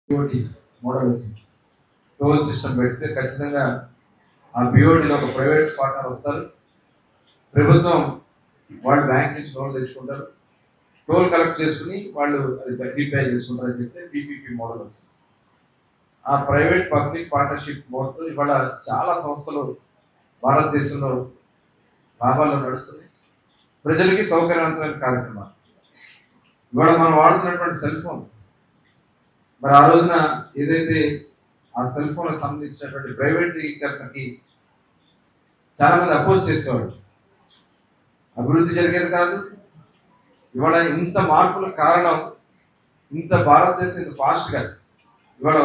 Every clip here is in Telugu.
బిఓటి మోడల్ వచ్చింది. టోల్ సిస్టమ్ పెడితే ఖచ్చితంగా ఆ బిఓటిలో ఒక ప్రైవేట్ పార్ట్నర్ వస్తారు, ప్రభుత్వం వాళ్ళు బ్యాంక్ నుంచి లోన్ తెచ్చుకుంటారు, టోల్ కలెక్ట్ చేసుకుని వాళ్ళు అది రీపే చేసుకుంటారు అని చెప్తే పీపీపీ మోడల్ వచ్చింది. ఆ ప్రైవేట్ పబ్లిక్ పార్ట్నర్షిప్ మోడల్ ఇవాళ చాలా సంస్థలు భారతదేశంలో లాభాల్లో నడుస్తుంది. ప్రజలకి సౌకర్యవంతమైన కార్యక్రమాలు. ఇవాళ మనం వాడుతున్నటువంటి సెల్ ఫోన్, మరి ఆ రోజున ఏదైతే ఆ సెల్ ఫోన్ సంబంధించినటువంటి ప్రైవేటీకరణకి చాలా మంది అపోజ్ చేసేవాడు. అభివృద్ధి జరిగేది కాదు. ఇవాళ ఇంత మార్పులకు కారణం ఇంత భారతదేశం ఇంత ఫాస్ట్గా ఇవాళ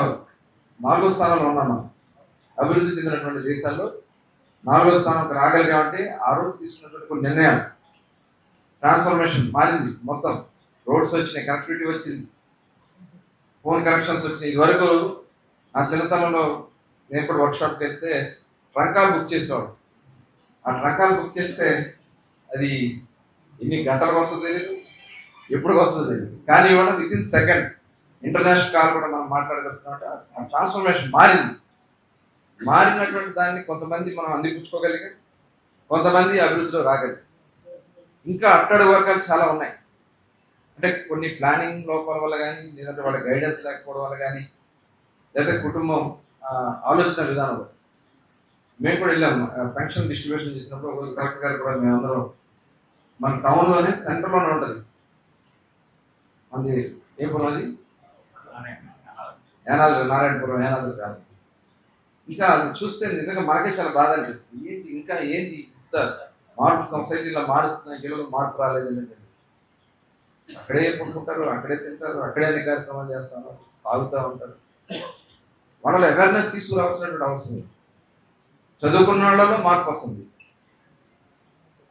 4వ స్థానంలో ఉన్నాం. మనం అభివృద్ధి చెందినటువంటి దేశాల్లో 4వ స్థానంకి రాగలిగామంటే ఆ రోజు తీసుకున్నటువంటి కొన్ని నిర్ణయాలు, ట్రాన్స్ఫర్మేషన్ మారింది. మొత్తం రోడ్స్ వచ్చినాయి, కనెక్టివిటీ వచ్చింది, ఫోన్ కనెక్షన్స్ వచ్చినాయి. ఇదివరకు నా చిన్నతనంలో నేను కూడా వర్క్షాప్కి వెళ్తే ట్రంకాలు బుక్ చేసేవాడు. ఆ ట్రంకాలు బుక్ చేస్తే అది ఎన్ని గంటలకు వస్తుందో తెలియదు, ఎప్పుడు వస్తుందో తెలియదు. కానీ ఇవాళ with in seconds international call కూడా మనం మాట్లాడగలుగుతున్నట్టు ఆ ట్రాన్స్ఫర్మేషన్ మారింది. మారినటువంటి దాన్ని కొంతమంది మనం అందిపుచ్చుకోగలిగాం, కొంతమంది అభివృద్ధిలో రాగలిగాం. ఇంకా అట్టడుగు వర్గాలు చాలా ఉన్నాయి. అంటే కొన్ని ప్లానింగ్ లోపాల వల్ల కానీ, లేదంటే వాళ్ళ గైడెన్స్ లేకపోవడం వల్ల కానీ, లేదా కుటుంబం ఆలోచన విధానం. మేము కూడా వెళ్ళాము పెన్షన్ డిస్ట్రిబ్యూషన్ చేసినప్పుడు కలెక్టర్ గారు కూడా మేమందరం మన టౌన్లోనే సెంటర్లోనే ఉంటుంది. అది ఏ పురం, అది యానాదులు, నారాయణపురం యానాదులు కాదు. ఇంకా అది చూస్తే నిజంగా మాకే చాలా బాధ అనిపిస్తుంది. ఏంటి ఇంకా ఏంటి ఇంత మార్పు సొసైటీలో మారుస్తున్నాయి, గెలుగులో మార్పు రాలేదని అనిపిస్తుంది. అక్కడే పుట్టుకుంటారు, అక్కడే తింటారు, అక్కడే అన్ని కార్యక్రమాలు చేస్తారు, తాగుతూ ఉంటారు. వాళ్ళలో అవేర్నెస్ తీసుకురావాల్సినటువంటి అవసరం ఉంది. చదువుకున్న వాళ్ళలో మార్పు వస్తుంది.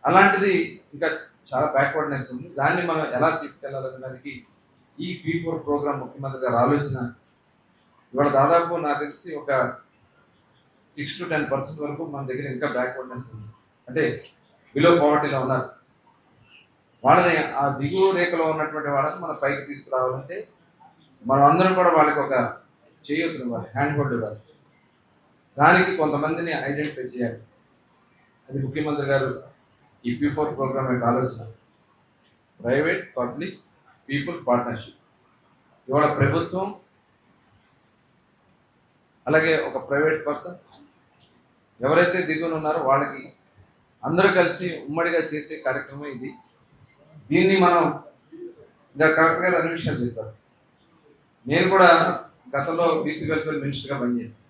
అలాంటిది ఇంకా చాలా బ్యాక్వర్డ్నెస్ ఉంది. దాన్ని మనం ఎలా తీసుకెళ్లాలనే దానికి ఈ P4 ప్రోగ్రామ్ ముఖ్యమంత్రి గారు ఆలోచన. ఇవాళ దాదాపు నాకు తెలిసి ఒక 6 to 10% వరకు మన దగ్గర ఇంకా బ్యాక్వర్డ్నెస్ ఉంది. అంటే బిలో పవర్టీలో ఉన్నారు. వాళ్ళని ఆ దిగువ రేఖలో ఉన్నటువంటి వాళ్ళని మన పైకి తీసుకురావాలంటే మనం అందరం కూడా వాళ్ళకి ఒక చేయొద్దు, ఇవ్వాలి, హ్యాండ్ హోల్డ్ ఇవ్వాలి. దానికి కొంతమందిని ఐడెంటిఫై చేయాలి. అది ముఖ్యమంత్రి గారు ఈ P4 ప్రోగ్రామ్ యొక్క ఆలోచన. Private public people partnership. ఇవాళ ప్రభుత్వం అలాగే ఒక ప్రైవేట్ పర్సన్ ఎవరైతే దిగువన ఉన్నారో వాళ్ళకి అందరూ కలిసి ఉమ్మడిగా చేసే కార్యక్రమం ఇది. దీన్ని మనం కరెక్ట్గా అన్ని విషయాలు చెప్పారు. నేను కూడా గతంలో బీసీ వెల్ఫేర్ మినిస్టర్గా పనిచేశాను.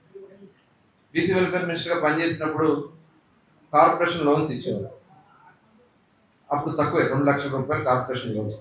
బీసీ వెల్ఫేర్ మినిస్టర్గా పనిచేసినప్పుడు కార్పొరేషన్ లోన్స్ ఇచ్చేవారు. అప్పుడు తక్కువే, 2 లక్షల రూపాయలు కార్పొరేషన్ లోన్.